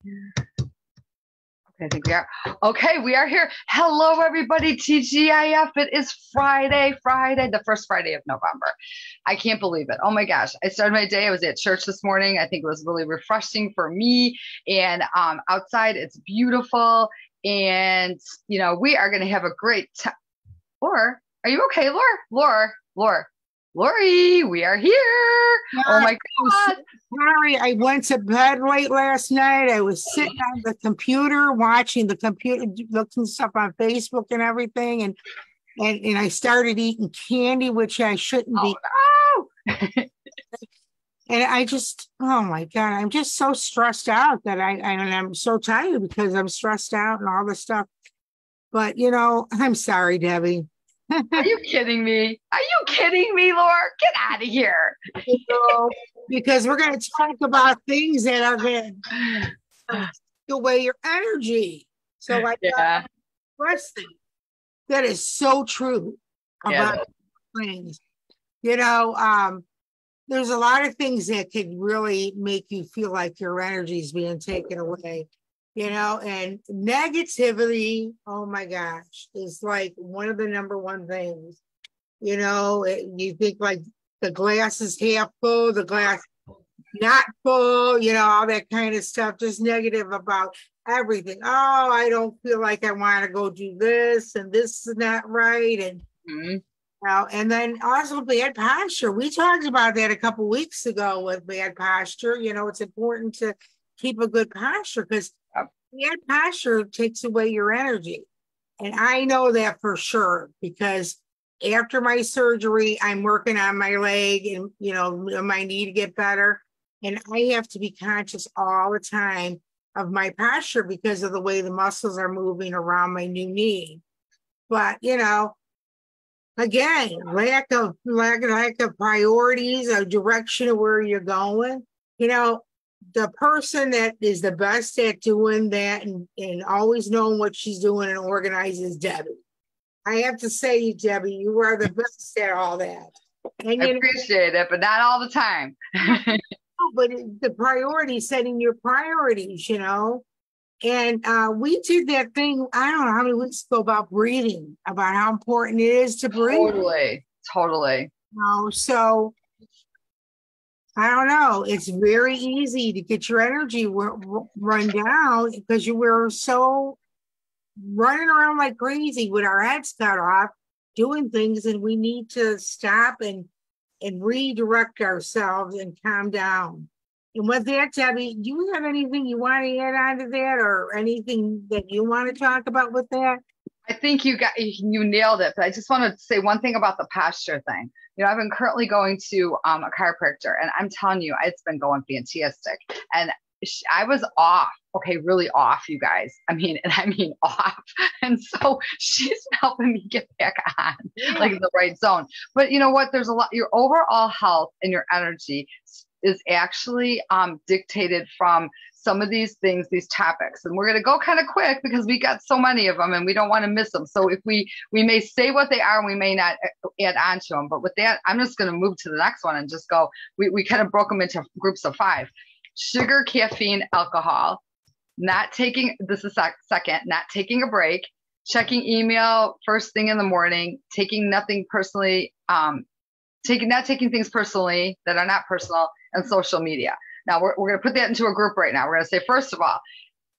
Okay, I think we are. Okay, we are here. Hello, everybody. TGIF. It is Friday, the first Friday of November. I can't believe it. Oh my gosh. I started my day. I was at church this morning. I think it was really refreshing for me. And outside, it's beautiful. And, you know, we are going to have a great time. Laura, are you okay, Lori, we are here. Oh my God. Sorry, I went to bed late last night. I was sitting on the computer, watching the computer, looking stuff on Facebook and everything. And I started eating candy, which I shouldn't be. Oh, no. And I just, oh my God, I'm just so stressed out that I'm so tired because I'm stressed out and all this stuff. But, you know, I'm sorry, Debbie. Are you kidding me? Are you kidding me, Laura? Get out of here. Because we're going to talk about things that are going to take away your energy. So I got first thing that is so true about things. You know, there's a lot of things that could really make you feel like your energy is being taken away. You know, and negativity, oh my gosh, is like one of the number one things. You know, you think like the glass is half full, the glass not full, you know, all that kind of stuff, just negative about everything. Oh, I don't feel like I want to go do this, and this is not right. And and then also bad posture. We talked about that a couple of weeks ago with bad posture. You know, it's important to keep a good posture because bad posture takes away your energy. And I know that for sure because after my surgery, I'm working on my leg and, you know, my knee to get better. And I have to be conscious all the time of my posture because of the way the muscles are moving around my new knee. But, you know, again, lack of priorities, a direction of where you're going, you know, the person that is the best at doing that and always knowing what she's doing and organized is Debbie. I have to say, Debbie, you are the best at all that. And I appreciate it, but not all the time. But the priority, setting your priorities, you know. And we did that thing, I don't know how many weeks ago about breathing, about how important it is to breathe. Totally. You know, so I don't know. It's very easy to get your energy run down because you were so running around like crazy with our heads cut off, doing things, and we need to stop and redirect ourselves and calm down. And with that, Debbie, do you have anything you want to add on to that, or anything that you want to talk about with that? I think you nailed it. But I just want to say one thing about the posture thing. You know, I've been currently going to a chiropractor, and I'm telling you, it's been going fantastic. And I was off, really off, you guys. I mean off. And so she's helping me get back on, like the right zone. But you know what? There's a lot. Your overall health and your energy is actually dictated from some of these things, these topics. And we're going to go kind of quick because we got so many of them and we don't want to miss them. So if we may say what they are and we may not add on to them. But with that, I'm just going to move to the next one and just go, we kind of broke them into groups of 5. Sugar, caffeine, alcohol, not taking, this is second, not taking a break, checking email first thing in the morning, taking nothing personally, not taking things personally that are not personal, and social media. Now we're going to put that into a group right now. We're going to say, first of all,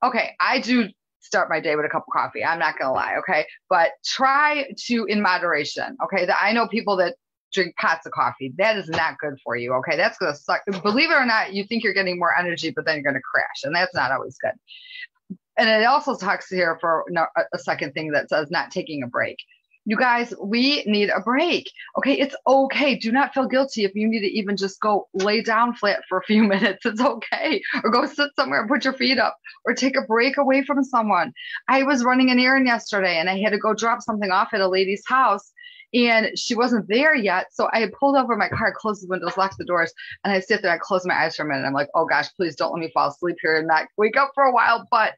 okay, I do start my day with a cup of coffee. I'm not going to lie. Okay. But try to, in moderation. Okay. I know people that drink pots of coffee. That is not good for you. Okay. That's going to suck. Believe it or not, you think you're getting more energy, but then you're going to crash. And that's not always good. And it also talks here for a second thing that says not taking a break. You guys, we need a break. Okay. It's okay. Do not feel guilty if you need to even just go lay down flat for a few minutes. It's okay. Or go sit somewhere and put your feet up or take a break away from someone. I was running an errand yesterday and I had to go drop something off at a lady's house and she wasn't there yet. So I had pulled over my car, closed the windows, locked the doors, and I sit there, I closed my eyes for a minute. I'm like, oh gosh, please don't let me fall asleep here and not wake up for a while. But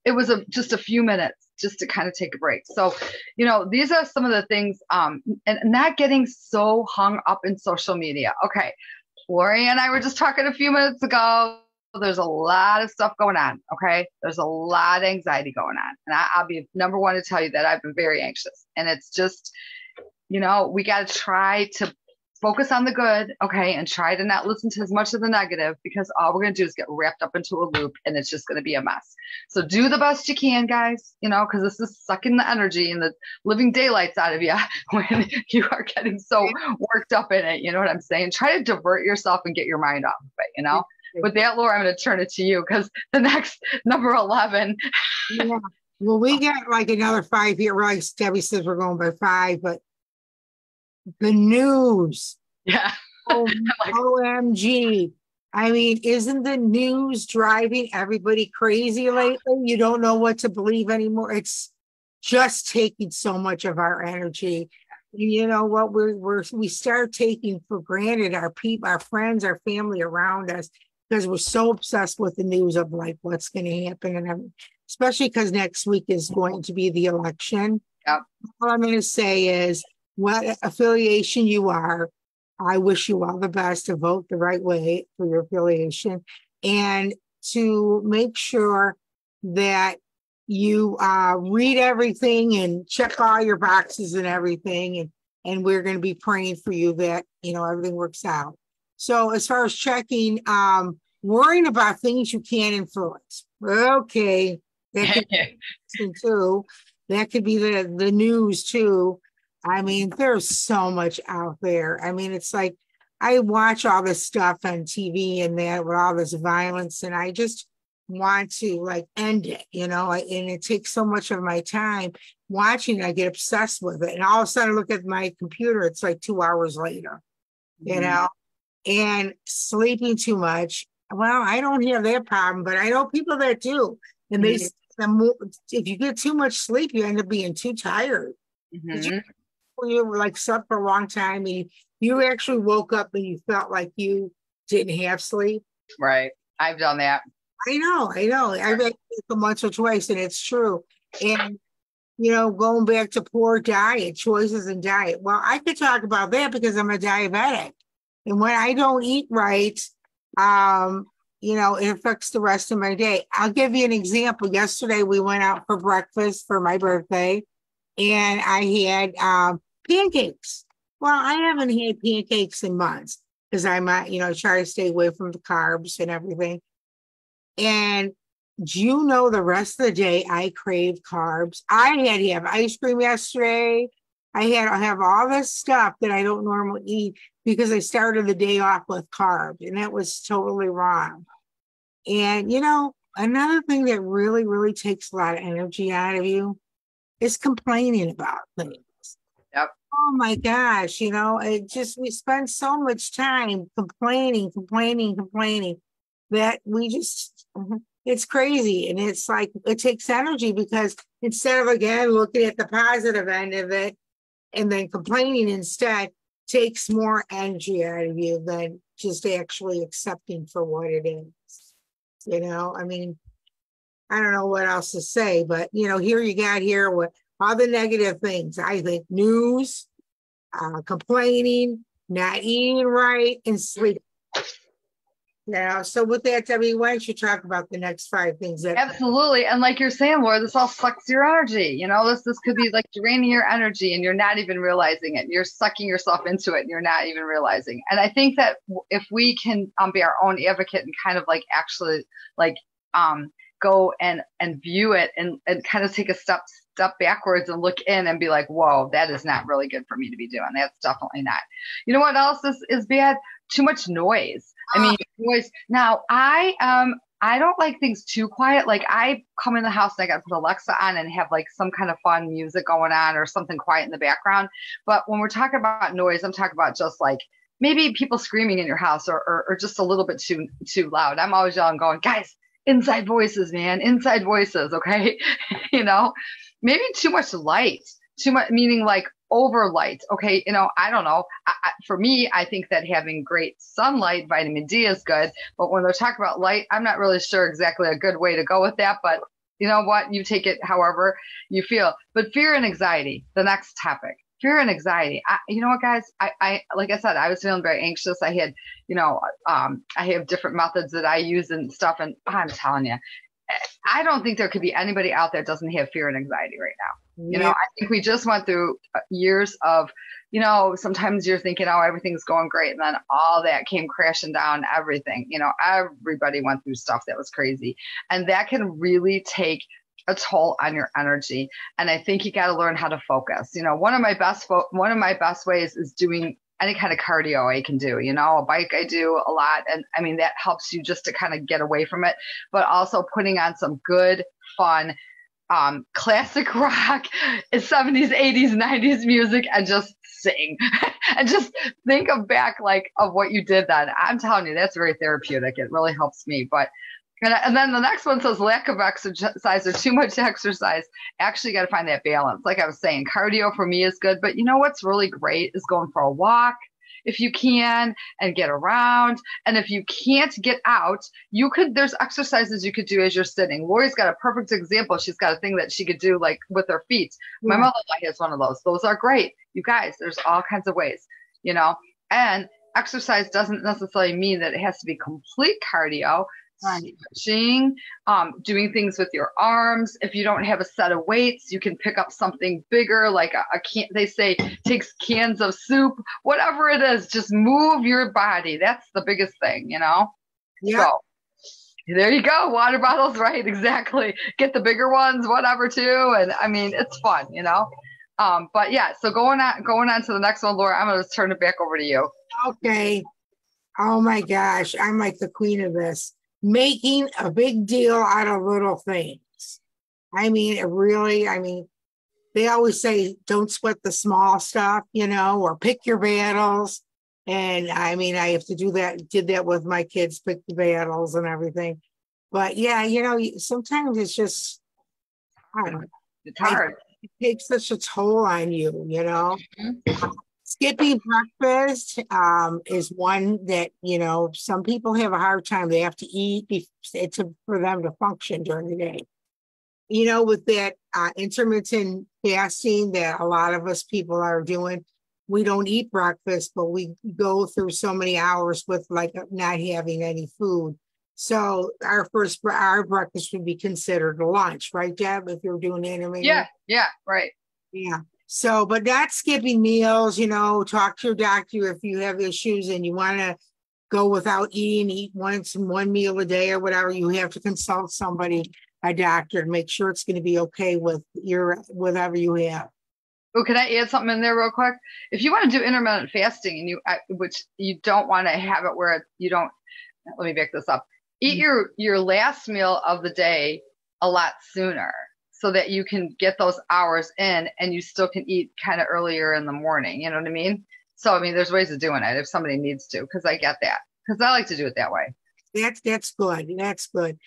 it was just a few minutes just to kind of take a break. So, you know, these are some of the things, and not getting so hung up in social media. Okay. Lori and I were just talking a few minutes ago. there's a lot of stuff going on. Okay. There's a lot of anxiety going on. And I'll be number one to tell you that I've been very anxious. And it's just, we got to try to focus on the good. Okay. And try to not listen to as much of the negative, because all we're going to do is get wrapped up into a loop, and it's just going to be a mess. So do the best you can, guys, because this is sucking the energy and the living daylights out of you when you are getting so worked up in it. You know what I'm saying? Try to divert yourself and get your mind off of it, With that, Laura, I'm going to turn it to you, because the next number 11. Yeah. Well, we got like another 5 here. Like Debbie says, we're going by 5, but the news. Yeah. OMG. I mean, isn't the news driving everybody crazy lately? You don't know what to believe anymore. It's just taking so much of our energy. You know what? We start taking for granted our people, our friends, our family around us, because we're so obsessed with the news of like what's going to happen, and especially because next week is going to be the election. Yep. All I'm going to say is, what affiliation you are, I wish you all the best to vote the right way for your affiliation, and to make sure that you read everything and check all your boxes and everything. And we're going to be praying for you that, everything works out. So as far as checking, worrying about things you can't influence. Okay. That could be too. That could be the news too. I mean, there's so much out there. I mean, it's like I watch all this stuff on TV and that with all this violence, and I just want to like end it, and it takes so much of my time watching it. I get obsessed with it. And all of a sudden I look at my computer, it's like 2 hours later, and sleeping too much. Well, I don't have that problem, but I know people that do. And if you get too much sleep, you end up being too tired. You like slept for a long time, and you actually woke up and you felt like you didn't have sleep. Right. I've done that. I know. I've had it once or twice, and it's true. And, going back to poor diet, choices in diet. Well, I could talk about that because I'm a diabetic. And when I don't eat right, it affects the rest of my day. I'll give you an example. Yesterday, we went out for breakfast for my birthday, and I had pancakes. Well, I haven't had pancakes in months because I'm, try to stay away from the carbs and everything. And do you know the rest of the day I craved carbs? I had to have ice cream yesterday. I had to have all this stuff that I don't normally eat because I started the day off with carbs, and that was totally wrong. And, another thing that really, really takes a lot of energy out of you is complaining about things. Yep. Oh my gosh, we spend so much time complaining that it's crazy. And it's like, it takes energy, because instead of, again, looking at the positive end of it and then complaining instead, takes more energy out of you than just actually accepting for what it is. I mean, I don't know what else to say, but, here you got with all the negative things. I think news, complaining, not eating right, and sleep. So with that, Debbie, why don't you talk about the next 5 things? Absolutely. And like you're saying, Laura, this all sucks your energy. This could be like draining your energy, and you're not even realizing it. You're sucking yourself into it, and you're not even realizing. And I think that if we can be our own advocate and kind of like actually like go and view it and kind of take a step backwards and look in and be like, whoa, that is not really good for me to be doing. That's definitely not. You know what else is bad? Too much noise. I mean, noise. Now, I don't like things too quiet. Like, I come in the house and I got to put Alexa on and have like some kind of fun music going on or something quiet in the background. But when we're talking about noise, I'm talking about just like maybe people screaming in your house or just a little bit too loud. I'm always yelling, going, guys, inside voices, man, inside voices. Okay. Maybe too much light, meaning like over light. Okay. I don't know. For me, I think that having great sunlight, vitamin D is good. But when they're talking about light, I'm not really sure exactly a good way to go with that. But you know what? You take it however you feel. But fear and anxiety, the next topic. fear and anxiety. You know what, guys? I like I said, I was feeling very anxious. I had, I have different methods that I use and stuff. And I'm telling you, I don't think there could be anybody out there that doesn't have fear and anxiety right now. Yeah. I think we just went through years of, sometimes you're thinking, oh, everything's going great. And then all that came crashing down, everything. Everybody went through stuff that was crazy. And that can really take a toll on your energy. And I think you got to learn how to focus. One of my best ways is doing any kind of cardio I can do, a bike I do a lot. And I mean, that helps you just to kind of get away from it, but also putting on some good, fun, classic rock, 70s, 80s, 90s music and just sing and just think of what you did then. I'm telling you, that's very therapeutic. It really helps me. And then the next one says lack of exercise or too much exercise. Actually, got to find that balance. Like I was saying, cardio for me is good, but what's really great is going for a walk if you can and get around. And if you can't get out, there's exercises you could do as you're sitting. Lori's got a perfect example. She's got a thing that she could do like with her feet. Yeah. My mother-in-law has one of those. Those are great. You guys, there's all kinds of ways, and exercise doesn't necessarily mean that it has to be complete cardio. Stretching, doing things with your arms. If you don't have a set of weights, you can pick up something bigger, like a can. They say takes cans of soup, whatever it is. Just move your body. That's the biggest thing, Yeah. So there you go. Water bottles, right? Exactly. Get the bigger ones, whatever, too. And I mean, it's fun, But yeah. So going on to the next one, Laura. I'm going to turn it back over to you. Okay. Oh my gosh, I'm like the queen of this. Making a big deal out of little things. I mean, they always say, don't sweat the small stuff, or pick your battles. And I mean, I have to did that with my kids, pick the battles and everything. But yeah, sometimes it's just, I don't know. It's hard. It takes such a toll on you, Mm-hmm. Skipping breakfast is one that, some people have a hard time. They have to eat for them to function during the day. With that intermittent fasting that a lot of us people are doing, we don't eat breakfast, but we go through so many hours with not having any food. So our breakfast would be considered a lunch, right, Deb, if you're doing intermittent? Yeah, right. Yeah. So, but not skipping meals, talk to your doctor if you have issues and you want to go without eat one meal a day or whatever. You have to consult somebody, a doctor, and make sure it's going to be okay with whatever you have. Oh, can I add something in there real quick? If you want to do intermittent fasting which you don't want to have it where you don't, let me back this up. Eat your last meal of the day a lot sooner, so that you can get those hours in and you still can eat kind of earlier in the morning. You know what I mean? So, I mean, there's ways of doing it if somebody needs to, because I get that, because I like to do it that way. That's good. That's good.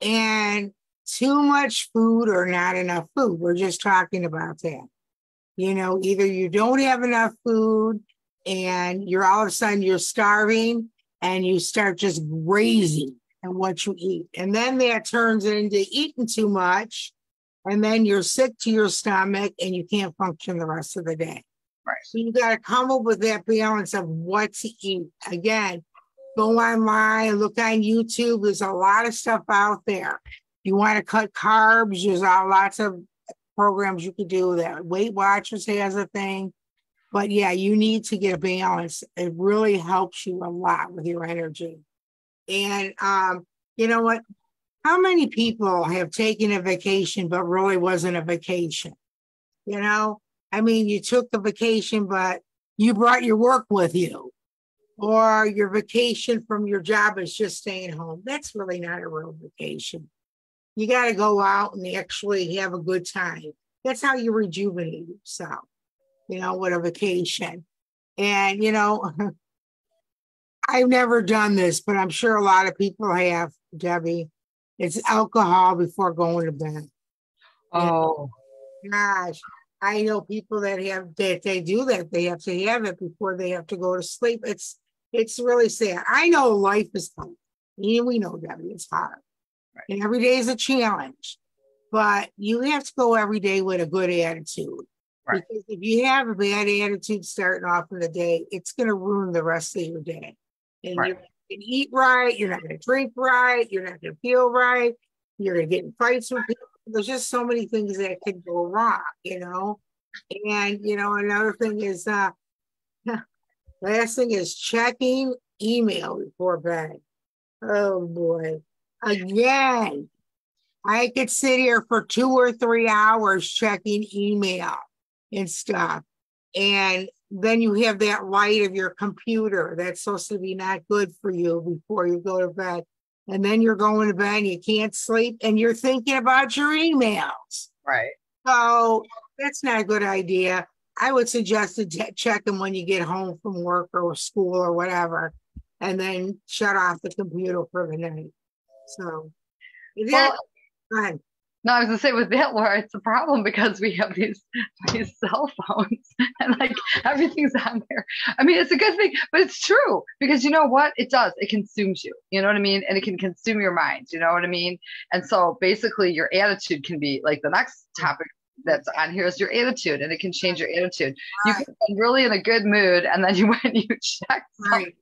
And too much food or not enough food. We're just talking about that. Either you don't have enough food and you're all of a sudden you're starving and you start just grazing in what you eat. And then that turns into eating too much. And then you're sick to your stomach and you can't function the rest of the day. Right. So you got to come up with that balance of what to eat. Again, go online, look on YouTube. There's a lot of stuff out there. You want to cut carbs, there's lots of programs you can do that. Weight Watchers has a thing. But yeah, you need to get a balance. It really helps you a lot with your energy. And you know what? How many people have taken a vacation, but really wasn't a vacation? I mean, you took the vacation, but you brought your work with you, or your vacation from your job is just staying home. That's really not a real vacation. You got to go out and actually have a good time. That's how you rejuvenate yourself, with a vacation. And, I've never done this, but I'm sure a lot of people have, Debbie. It's alcohol before going to bed. Oh, gosh. I know people that they do that. They have to have it before they have to go to sleep. It's really sad. I know life is hard. We know, Debbie, it's hard. Right. And every day is a challenge. But you have to go every day with a good attitude. Right. Because if you have a bad attitude starting off in the day, it's going to ruin the rest of your day. And Right. you're not going to eat right. You're not going to drink right. You're not going to feel right. You're going to get in fights with people. There's just so many things that could go wrong, you know? And, you know, another thing is, last thing is checking email before bed. Oh boy. Again, I could sit here for 2 or 3 hours checking email and stuff. And then you have that light of your computer that's supposed to be not good for you before you go to bed. And then you're going to bed and you can't sleep and you're thinking about your emails. Right. So that's not a good idea. I would suggest to check them when you get home from work or school or whatever, and then shut off the computer for the night. So, Well, go ahead. No, I was gonna say with that, Laura, it's a problem because we have these cell phones and like everything's on there. I mean, it's a good thing, but it's true because you know what? It does. It consumes you. You know what I mean? And it can consume your mind. You know what I mean? And so basically your attitude can be like the next topic that's on here is your attitude, and it can change your attitude. You can be really in a good mood, and then when you check something,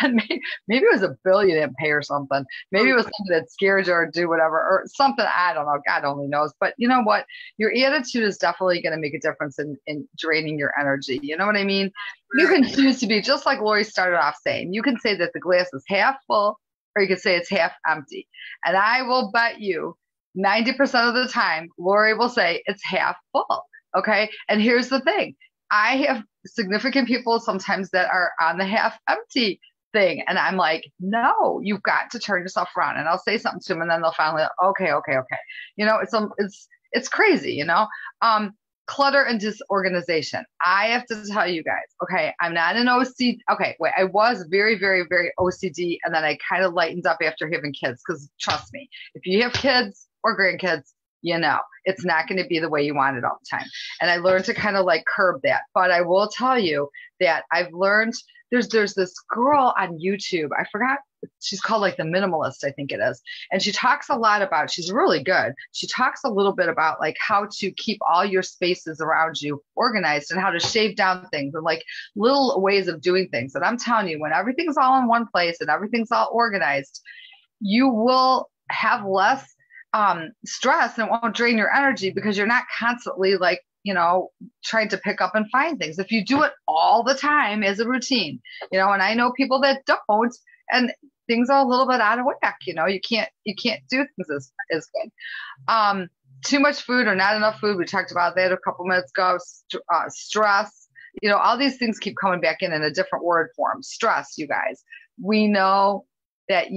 and maybe it was a billion in pay or something. Maybe it was something that scared you or do whatever or something. I don't know. God only knows. But you know what? Your attitude is definitely going to make a difference in draining your energy. You know what I mean? You can choose to be just like Lori started off saying. You can say that the glass is half full, or you can say it's half empty. And I will bet you 90% of the time, Lori will say it's half full. Okay. And here's the thing. I have significant people sometimes that are on the half empty thing. And I'm like, no, you've got to turn yourself around. And I'll say something to them and then they'll finally, okay. You know, it's crazy, you know? Clutter and disorganization. I have to tell you guys, okay, I'm not an OCD. Okay, wait, I was very, very, very OCD. And then I kind of lightened up after having kids because trust me, if you have kids or grandkids, you know, it's not going to be the way you want it all the time. And I learned to kind of like curb that. But I will tell you that I've learned there's this girl on YouTube. I forgot. She's called like the Minimalist, I think it is. And she talks a lot about, she's really good. She talks a little bit about like how to keep all your spaces around you organized and how to shave down things and like little ways of doing things. And I'm telling you, when everything's all in one place and everything's all organized, you will have less stress and it won't drain your energy because you're not constantly like, you know, trying to pick up and find things. If you do it all the time as a routine, you know, and I know people that don't, and things are a little bit out of whack, you know, you can't do things as good. Too much food or not enough food. We talked about that a couple minutes ago. Stress, you know, all these things keep coming back in a different word form. Stress, you guys, we know that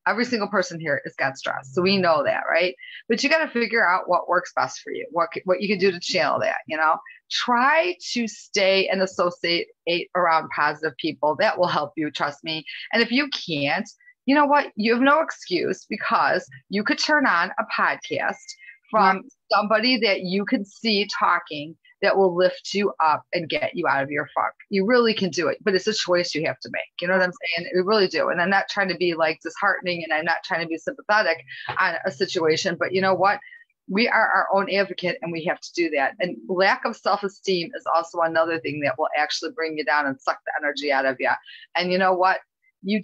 every single person here has got stress. So we know that, right? But you got to figure out what works best for you, what you can do to channel that, you know? Try to stay and associate around positive people. That will help you, trust me. And if you can't, you know what? You have no excuse because you could turn on a podcast from somebody that you can see talking that will lift you up and get you out of your funk. You really can do it, but it's a choice you have to make. You know what I'm saying? We really do. And I'm not trying to be like disheartening and I'm not trying to be sympathetic on a situation, but you know what? We are our own advocate and we have to do that. And lack of self-esteem is also another thing that will actually bring you down and suck the energy out of you. And you know what? You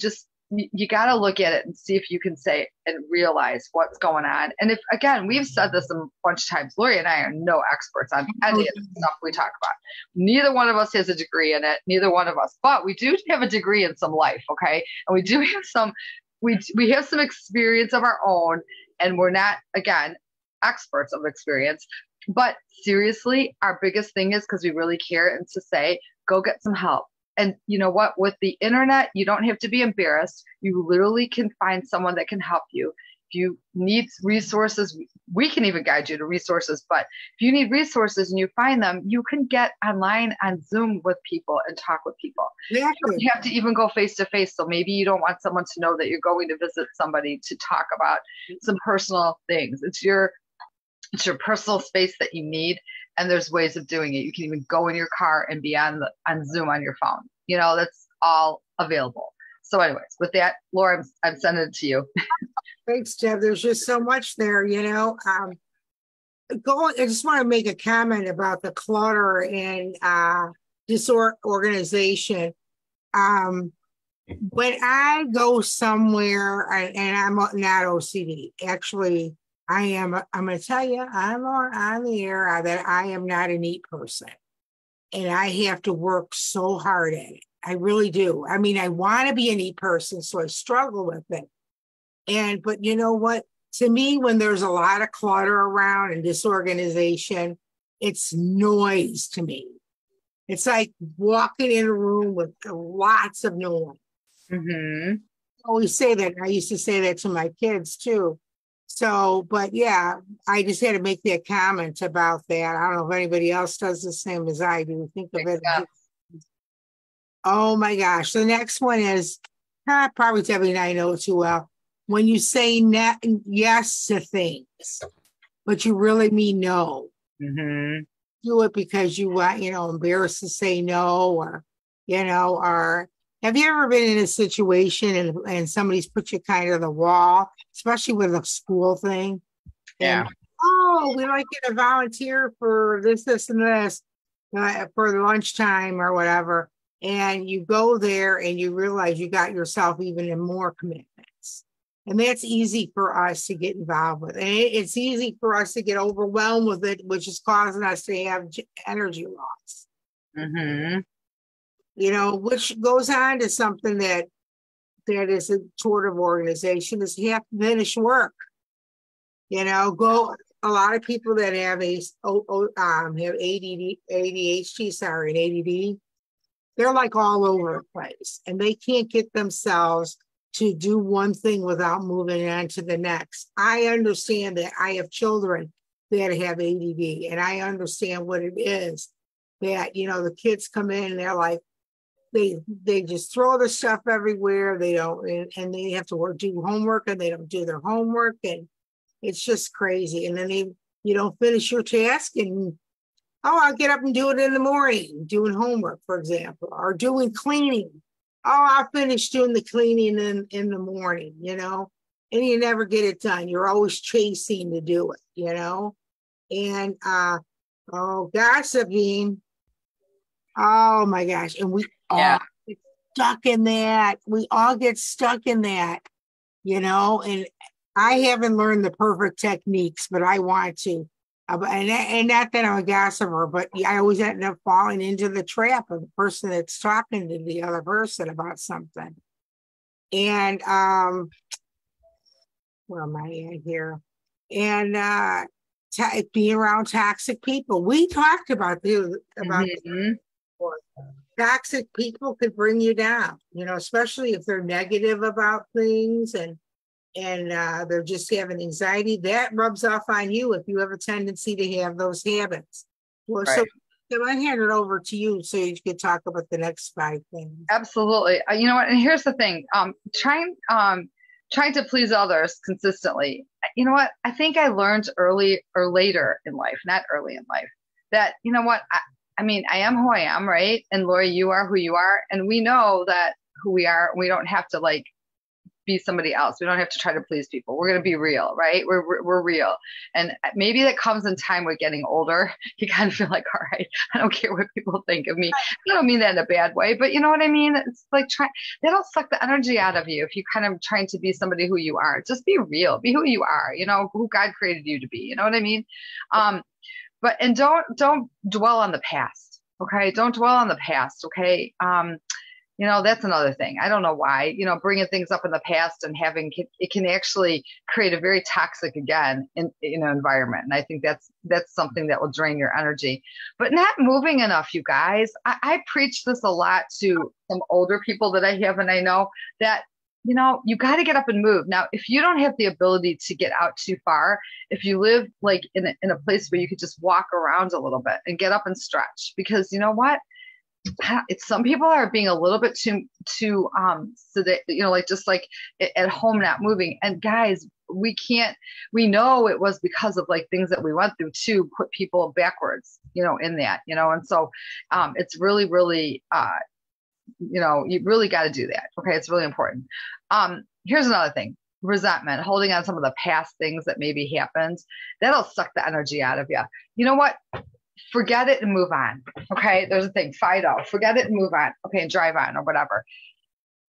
got to look at it and see if you can say and realize what's going on. And if, again, we've said this a bunch of times, Lori and I are no experts on any of the stuff we talk about. Neither one of us has a degree in it, neither one of us, but we do have a degree in some life. Okay. And we do have we have some experience of our own, and we're not, again, experts of experience, but seriously, our biggest thing is because we really care and to say, go get some help. And you know what? With the internet, you don't have to be embarrassed. You literally can find someone that can help you. If you need resources, we can even guide you to resources. But if you need resources and you find them, you can get online on Zoom with people and talk with people. You don't have to even go face to face. So maybe you don't want someone to know that you're going to visit somebody to talk about some personal things. It's your personal space that you need. And there's ways of doing it. You can even go in your car and be on Zoom on your phone. You know, that's all available. So anyways, with that, Laura, I'm sending it to you. Thanks, Deb. There's just so much there, you know. I just want to make a comment about the clutter and disorganization. When I go somewhere, and I'm not OCD, actually, I am. I'm going to tell you, I'm on the air that I am not a neat person, and I have to work so hard at it. I really do. I mean, I want to be a neat person, so I struggle with it. But you know what? To me, when there's a lot of clutter around and disorganization, it's noise to me. It's like walking in a room with lots of noise. Mm-hmm. I always say that. I used to say that to my kids too. So, but yeah, I just had to make that comment about that. I don't know if anybody else does the same as I do. Think of it. Yeah. Oh my gosh. The next one is probably Debbie and I know it too well. When you say yes to things, but you really mean no. Mm-hmm. Do it because you want, embarrassed to say no, or have you ever been in a situation and somebody's put you kind of the wall, especially with a school thing? Yeah. And, oh, we'd like you to volunteer for this, and this for the lunchtime or whatever. And you go there and you realize you got yourself even in more commitments. And that's easy for us to get involved with. And it's easy for us to get overwhelmed with it, which is causing us to have energy loss. Mm-hmm. Which goes on to something that is a sort of organization is you have to finish work. A lot of people that have ADHD, and ADD, they're like all over the place, and they can't get themselves to do one thing without moving on to the next. I understand that. I have children that have ADD, and I understand what it is that, the kids come in and they're like, they just throw the stuff everywhere. They don't, and they have to do homework, and they don't do their homework, and it's just crazy. And then you don't finish your task, and I'll get up and do it in the morning, doing homework, for example, or doing cleaning. I'll finish doing the cleaning in the morning, and you never get it done. You're always chasing to do it, and gossiping. Oh my gosh. And we all get stuck in that. We all get stuck in that, and I haven't learned the perfect techniques, but I want to. And not that I'm a gossiper, but I always end up falling into the trap of the person that's talking to the other person about something. And where am I at here? And being around toxic people. We talked about toxic people could bring you down, especially if they're negative about things and they're just having anxiety. That rubs off on you if you have a tendency to have those habits. Well, right. So I hand it over to you so you can talk about the next 5 things. Absolutely. You know what? And here's the thing. Trying to please others consistently. You know what? I think I learned early or later in life, not early in life, that, you know what? I mean, I am who I am, right? And Lori, you are who you are. And we know that who we are, we don't have to be somebody else. We don't have to try to please people. We're going to be real, right? We're real. And maybe that comes in time with getting older. You kind of feel like, all right, I don't care what people think of me. I don't mean that in a bad way, but you know what I mean? It's like that'll suck the energy out of you if you kind of trying to be somebody who you are. Just be real, be who you are, who God created you to be. You know what I mean? And don't dwell on the past. Okay. Don't dwell on the past. Okay. That's another thing. I don't know why, bringing things up in the past and it can actually create a very toxic again in an environment. And I think that's something that will drain your energy, but not moving enough, you guys. I preach this a lot to some older people that I have. And I know that, you got to get up and move. Now, if you don't have the ability to get out too far, if you live like in a place where you could just walk around a little bit and get up and stretch, because you know what? Some people are being a little bit too so that just like at home not moving. And guys, we know it was because of things that we went through to put people backwards in that, and so it's really you really got to do that. Okay, it's really important. Here's another thing. resentment, holding on some of the past things that maybe happened, that'll suck the energy out of you. You know what? Forget it and move on. Okay. There's a thing, Fido, forget it and move on. Okay. And drive on or whatever.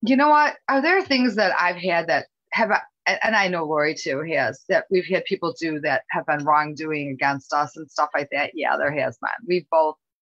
You know what? Are there things that I've had that have, and I know Lori too has, that we've had people do that have been wrongdoing against us and stuff like that? Yeah, there has been.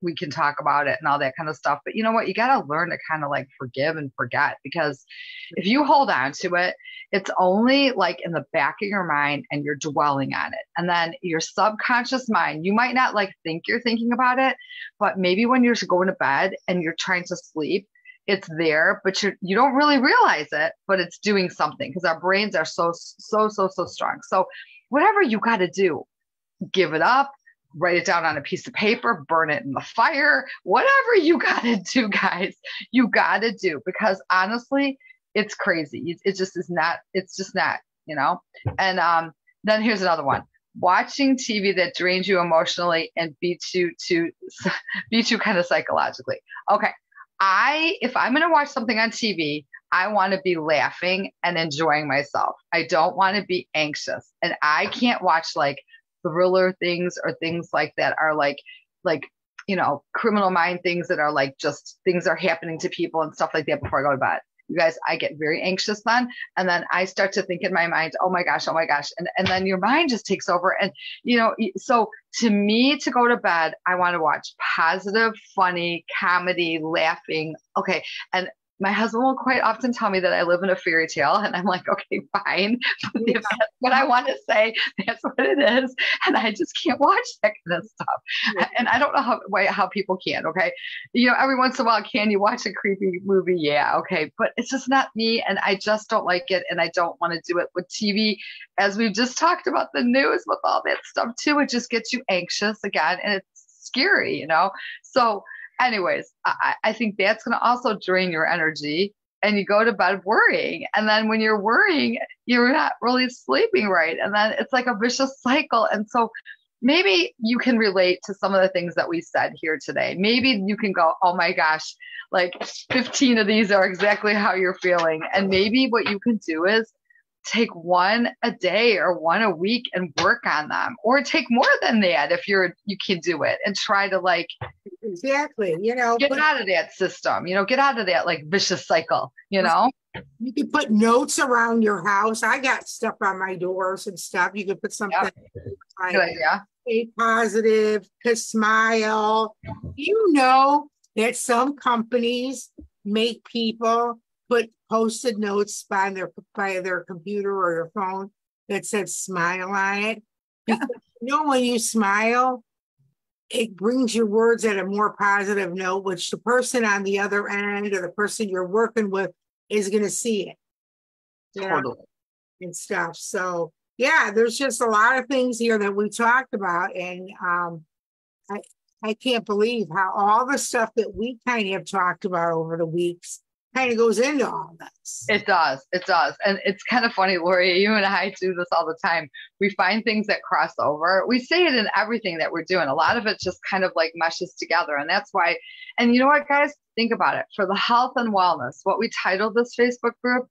We can talk about it and all that kind of stuff. But you know what? You got to learn to kind of like forgive and forget, because if you hold on to it, it's only like in the back of your mind and you're dwelling on it. And then your subconscious mind, you might not like think you're thinking about it, but maybe when you're going to bed and you're trying to sleep, it's there, but you don't really realize it, but it's doing something, because our brains are so strong. So whatever you got to do, give it up, write it down on a piece of paper, burn it in the fire, whatever you got to do, guys, you got to do, because honestly, it's crazy. It just is not, it's just not, and then here's another one. Watching TV that drains you emotionally and beats you kind of psychologically. Okay. If I'm going to watch something on TV, I want to be laughing and enjoying myself. I don't want to be anxious. And I can't watch like thriller things or things like that are like, Criminal Mind things that are like just things are happening to people and stuff like that before I go to bed. You guys, I get very anxious then. And then I start to think in my mind, oh my gosh. And then your mind just takes over. And, so to me, to go to bed, I want to watch positive, funny, comedy, laughing. Okay. And my husband will quite often tell me that I live in a fairy tale, and I'm like, okay, fine. But if that's what I want to say, that's what it is. And I just can't watch that kind of stuff. Yeah. And I don't know how people can. Okay. Every once in a while, can you watch a creepy movie? Yeah. Okay. But it's just not me. And I just don't like it. And I don't want to do it with TV. As we've just talked about the news with all that stuff too, it just gets you anxious again. And it's scary, So anyways, I think that's going to also drain your energy, and you go to bed worrying. And then when you're worrying, you're not really sleeping right. And then it's like a vicious cycle. And so maybe you can relate to some of the things that we said here today. Maybe you can go, oh my gosh, like 15 of these are exactly how you're feeling. And maybe what you can do is take one a day or one a week and work on them, or take more than that if you can do it, and try to like exactly get out of that system, get out of that like vicious cycle. You can put notes around your house. I got stuff on my doors and stuff. You could put something like stay positive, to smile. That some companies make people put Post-it notes by their computer or their phone that said smile on it. Because when you smile, it brings your words at a more positive note, which the person on the other end or the person you're working with is going to see it. Totally. And stuff. So there's just a lot of things here that we talked about. And I can't believe how all the stuff that we kind of have talked about over the weeks kind of goes into all this. It does. And it's kind of funny, Lori, you and I do this all the time. We find things that cross over. We say it in everything that we're doing. A lot of it just kind of like meshes together. And that's why, and you know what, guys, think about it. For the health and wellness, what we titled this Facebook group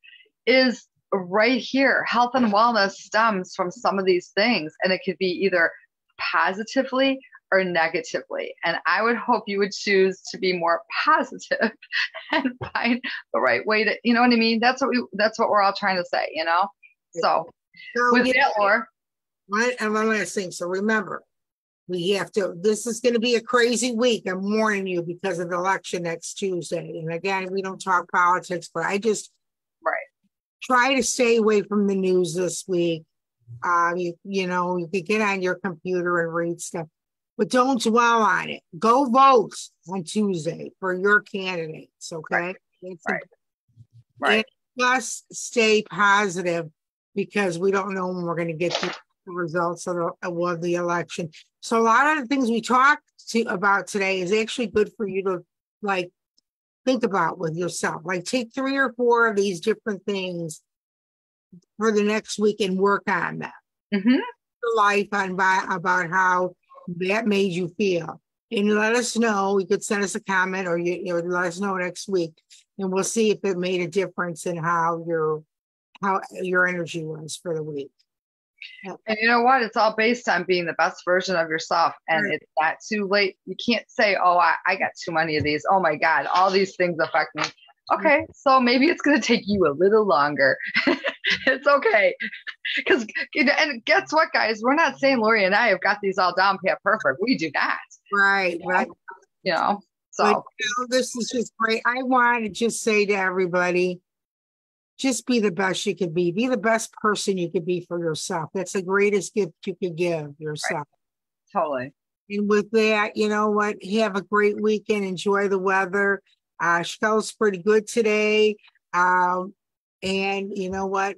is right here. Health and wellness stems from some of these things. And it could be either positively or negatively. And I would hope you would choose to be more positive and find the right way to, you know what I mean? That's what we're all trying to say, So with that, Laura. And one last thing. So remember, this is going to be a crazy week. I'm warning you because of the election next Tuesday. And again, we don't talk politics, but I just try to stay away from the news this week. You can get on your computer and read stuff. But don't dwell on it. Go vote on Tuesday for your candidates, okay? Right. And just stay positive, because we don't know when we're going to get the results of the election. So a lot of the things we talked about today is actually good for you to like think about with yourself. Like take 3 or 4 of these different things for the next week and work on them. Mm-hmm. Your life about how that made you feel, and let us know. You could send us a comment, or you let us know next week, and we'll see if it made a difference in how you're how your energy was for the week. And you know what? It's all based on being the best version of yourself. And Right. it's not too late. You can't say, oh, I got too many of these. Oh my God, all these things affect me. Okay, so maybe it's going to take you a little longer. It's okay. Because, and guess what, guys? We're not saying Lori and I have got these all down pat perfect. We do not. Right. Right. So. But this is just great. I want to just say to everybody, just be the best you can be. Be the best person you could be for yourself. That's the greatest gift you could give yourself. Right. Totally. And with that, you know what? Have a great weekend. Enjoy the weather. Chicago's pretty good today. And you know what?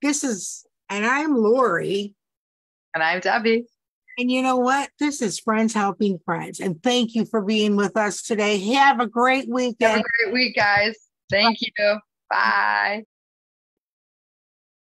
And I'm Lori. And I'm Debbie. And you know what? This is Friends Helping Friends. And thank you for being with us today. Have a great weekend. Have a great week, guys. Thank you. Bye.